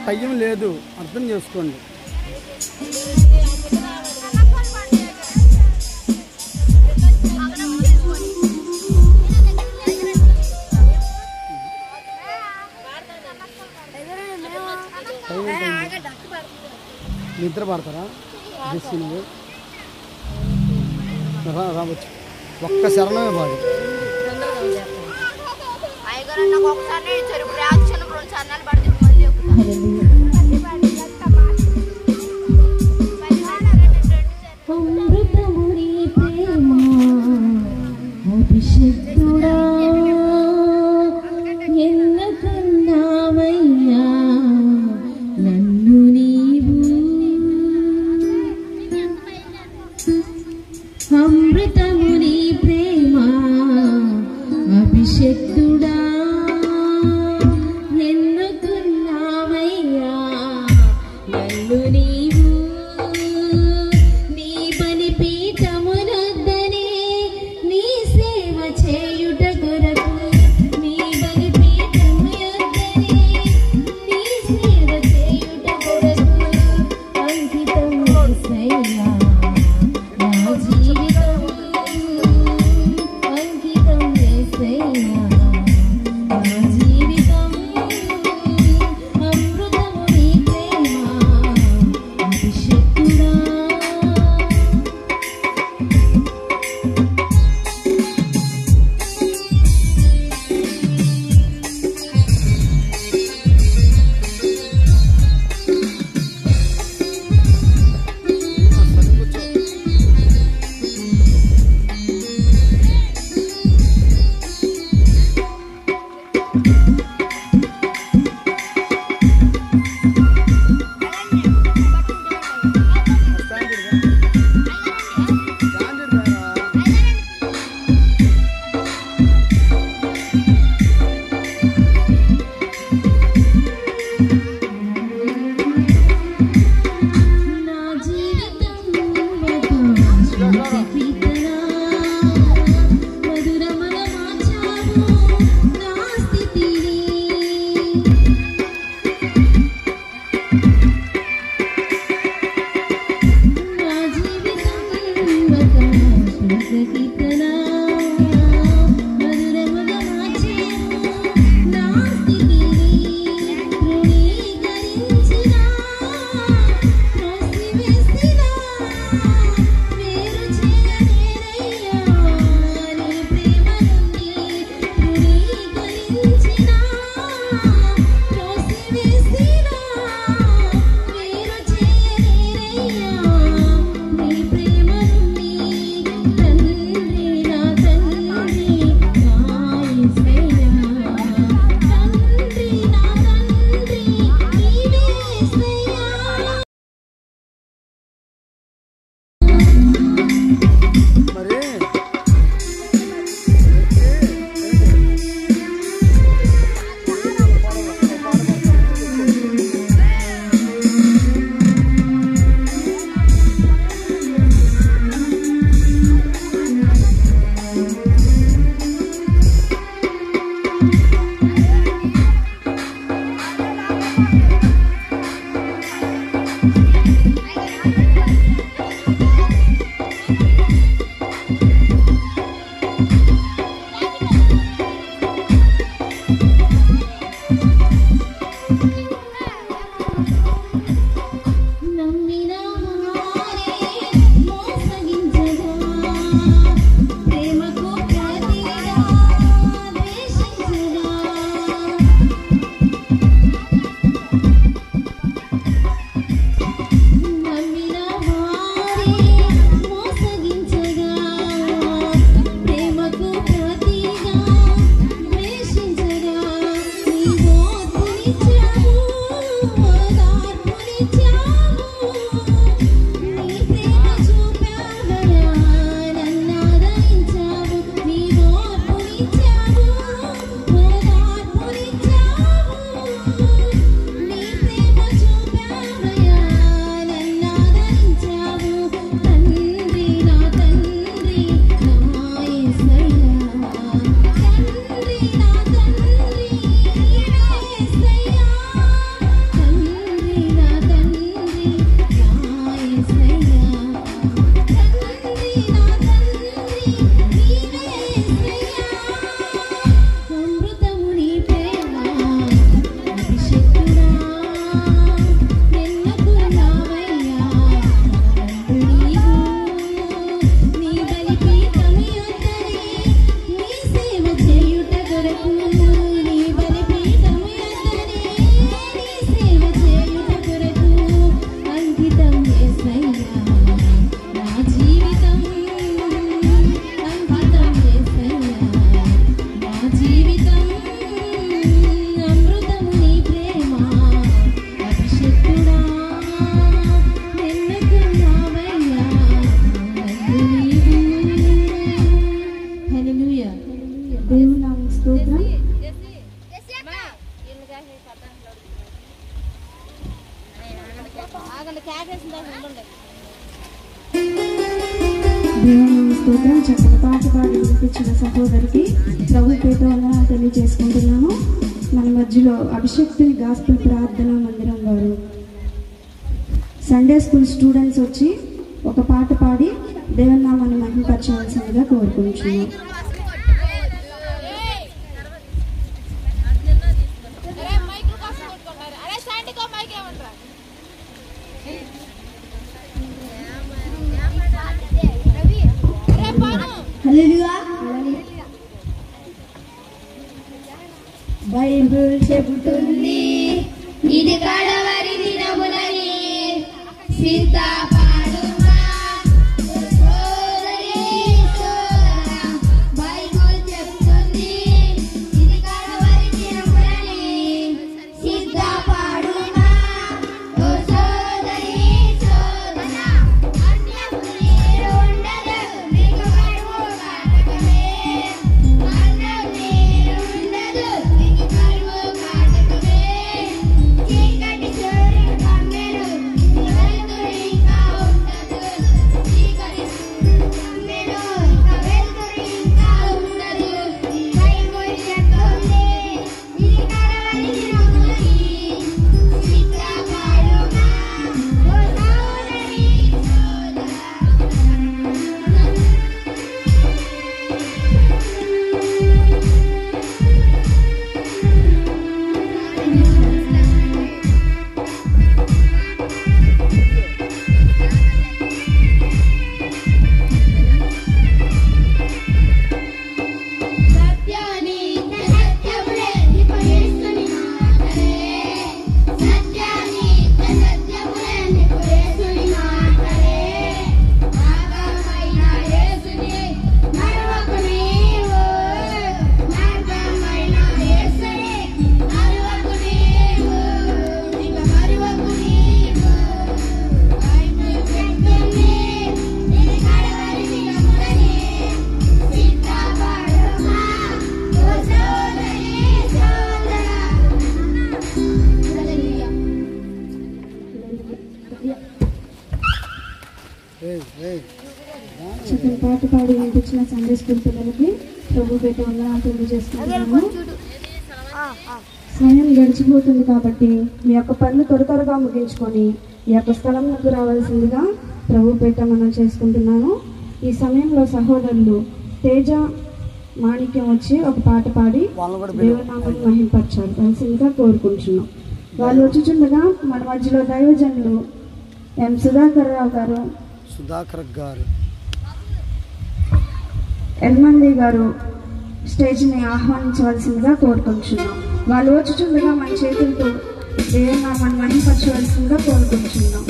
Time లేదు, అర్థం చేసుకోండి. నిద్ర పడతారా? రావచ్చు, ఒక్క శరణమే బాగా. అమృతముని ప్రేమ అభిషేక్తుడా ఎన్నుకున్నావయ్యా నన్ను నీవు నీ బలిపీఠమునొద్దనే నీ సేవ చేయుట కొరకు నీ బలిపీఠము యొద్దనే నీ సేవ చేయుట కొరకు అంకితం యేసయ్యా తండ్రి నా తండ్రి నీవే యేసయ్యా దేవుని స్తోత్రం. చక్కని పాట పాడి వినిపించిన సహోదరికి ప్రభు పేట తెలియజేసుకుంటున్నాను. మన మధ్యలో అభిషక్తుని గాస్పుల్ ప్రార్థనా మందిరం వారు సండే స్కూల్ స్టూడెంట్స్ వచ్చి ఒక పాట పాడి దేవుని నామాన్ని మహిమపరచవలసిందిగా కోరుకుంటున్నాను. బైబిల్ చెబుతుంది ఇది కడవరి దినములని సిద్ధపడుమా సోదరీ సోదరా. బైబిల్ చెబుతుంది ఇది కడవరి దినములని సిద్ధపడుమా ఓ సోదరీ సోదరా. అన్యము నీరు ఉండదు నీకు కరువు కాటకమే. అన్నం నీరు ఉండదు నీకు కరువు కాటకమే. చీకటి సూర్యుడు కమ్మెను వెలుతురు ఇంకా ఉండదు. చీకటి సూర్యుడు కమ్మెను ఇంకా వెలుతురు ఇంకా ఉండదు. బైబిల్ చెబుతుంది ఇది కడవరి దినములని సిద్ధపడుమా ఓ సోదరీ సోదరా. సత్యాన్ని సత్యములే నిపయేసుని మాటలే. సత్యాన్ని సత్యములే నిపయేసుని మాటలే. మార్గమైన యేసుని మరువకు నీవు. మార్గమైన యేసుని మరువకు నీవు. ఇక మరువకు నీవు. బైబిల్ చెబుతుంది ఇది కడవరి దినములని సిద్ధపడుమా ఓ సోదరీ సోదరా. హల్లెలూయా. చక్కని పాట పాడి వినిపించిన సండే స్కూల్ పిల్లలకి ప్రభు పేట తెలియజేసుకుంటున్నాము. సమయం గడిచిపోతుంది కాబట్టి మీ యొక్క పనులు త్వరగా ముగించుకొని ఈ యొక్క స్థలంలోకి రావాల్సిందిగా ప్రభు పేట మనం చేసుకుంటున్నాను. ఈ సమయంలో సహోదరులు తేజ మాణిక్యం వచ్చి ఒక పాట పాడి దేవునామాన్ని మహిమపరచాల్సిందిగా కోరుకుంటున్నాం. వాళ్ళు వచ్చుచుండగా మన మధ్యలో దైవజనులు ఎం సుధాకర్ రావు గారు, ఎల్మంది గారు స్టేజ్ని ఆహ్వానించవలసిందిగా కోరుకుంటున్నాం. వాళ్ళు వచ్చుచుండగా మన చేతులతో దేవునామాన్ని మహిమపరచవలసిందిగా కోరుకుంటున్నాం.